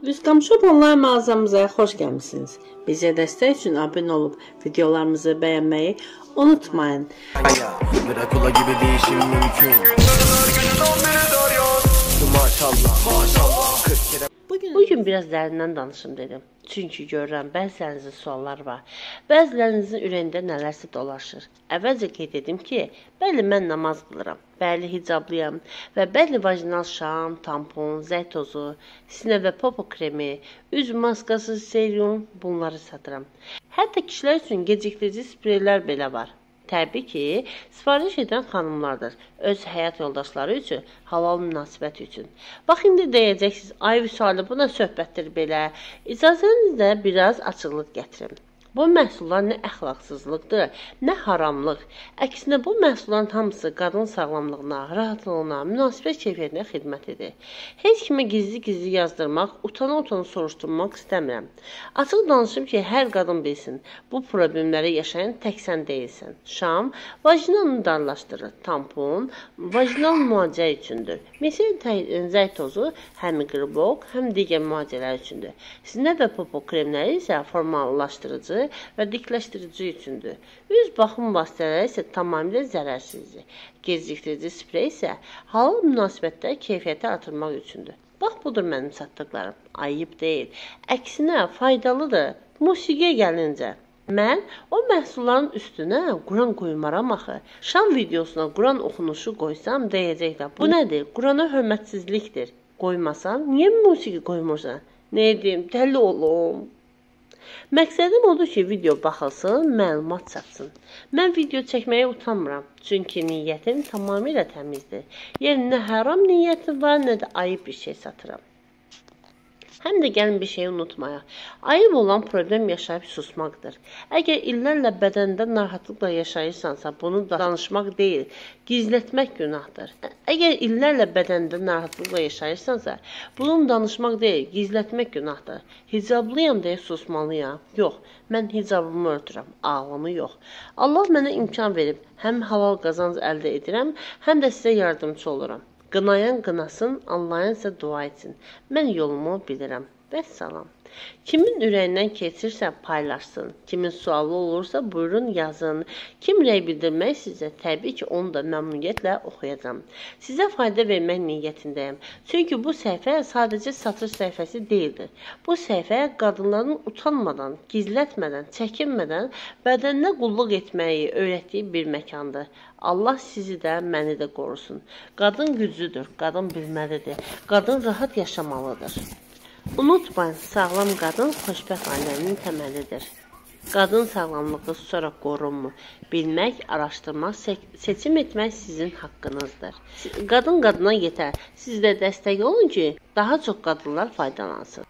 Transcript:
Lüskamshop onlayn mağazamıza xoş gəlmisiniz. Bizə dəstək üçün abunə olub videolarımızı bəyənməyi unutmayın. Drakula gibi değişim mümkün. Bugün biraz dərindən danışım dedim. Çünki görürəm bəzilərinizin suallar var. Bəzilərinizin ürəyində nələrsə dolaşır. Əvvəlcə qeyd edim ki, bəli mən namaz qılıram, bəli hicablıyam və bəli vajinal şam, tampon, zəy tozu, sinə və popo kremi, üz maskası, serum bunları satıram. Hətta kişilər üçün geciktirici spreylər belə var. Təbii ki, sifariş edən xanımlardır, öz həyat yoldaşları üçün, halal münasibət üçün. Bax, indi deyəcəksiniz, ay Vüsalı, bu nə söhbətdir belə? İcazənizlə biraz açıqlıq gətirim. Bu məhsullar nə əxlaqsızlıqdır, nə haramlıq. Əksinə bu məhsulların hamısı qadın sağlamlığına, rahatlığına, münasibət keyfiyyətinə xidmət edir. Heç kimə gizli-gizli yazdırmaq, utana-utana soruşturmaq istəmirəm. Açıq danışım ki, hər qadın bilsin, bu problemləri yaşayan tək sən deyilsən. Şam, vajinalını darlaşdırır. Tampon, vajinal müalicə üçündür. Məsələn, zəy tozu həm qribok, həm digər müalicələr üçündür. Sinə və popo kremləri isə formallaşdırıcı və dikləşdirici üçündür. Üz baxım vasitələri isə tamamilə zərərsizdir. Geciktirici sprey isə halal münasibətdə keyfiyyəti artırmaq üçündür. Bax, budur mənim satdıqlarım. Ayıb deyil. Əksinə, faydalıdır. Musiqiyə gəlincə. Mən o məhsulların üstünə Quran qoymaram axı. Şam videosuna Quran oxunuşu qoysam deyəcəklər. Bu nədir? Qurana hörmətsizlikdir. Qoymasan, niyə musiqi qoymursan? Nə edeyim? Dəli olum. Məqsədim odur ki, video baxılsın, məlumat çatsın. Mən video çəkməyə utanmıram. Çünki niyyətim tamamilə təmizdir. Yəni, nə haram niyyətim var, nə də ayıb bir şey satıram. Həm də gəlin bir şeyi unutmayaq. Ayıb olan problem yaşayıb susmaqdır. Əgər illərlə bədəndə narahatlıqla yaşayırsansa, bunu danışmaq deyil, gizlətmək günahdır. Əgər illərlə bədəndə narahatlıqla yaşayırsansa, bunu danışmaq deyil, gizlətmək günahdır. Hicablıyam deyə susmalıyam. Yox, mən hicabımı örtürəm, ağlamı yox. Allah mənə imkan verib, həm halal qazanc əldə edirəm, həm də sizə yardımcı oluram. Qınayan qınasın, anlayan isə dua etsin. Mən yolumu bilirəm. Vəssalam. Kimin ürəyindən keçirsə paylaşsın. Kimin sualı olursa buyurun yazın. Kim rəy bildirmək sizə təbii ki onu da məmnuniyyətlə oxuyacam. Sizə fayda vermək niyyətindəyəm. Çünki bu səhifə sadəcə satış səhifəsi deyildir. Bu səhifə qadınların utanmadan, gizlətmədən, çəkinmədən bədəninə qulluq etməyi öyrətdiyi bir məkandır. Allah sizi də, məni də qorusun. Qadın güclüdür, qadın bilməlidir, qadın rahat yaşamalıdır. Unutmayın, sağlam qadın xoşbəxt ailənin təməlidir. Qadın sağlamlığı sonra qorunmur. Bilmək, araşdırmaq, seçim etmək sizin haqqınızdır. Qadın qadına yetər. Siz də dəstək olun ki, daha çox qadınlar faydalansın.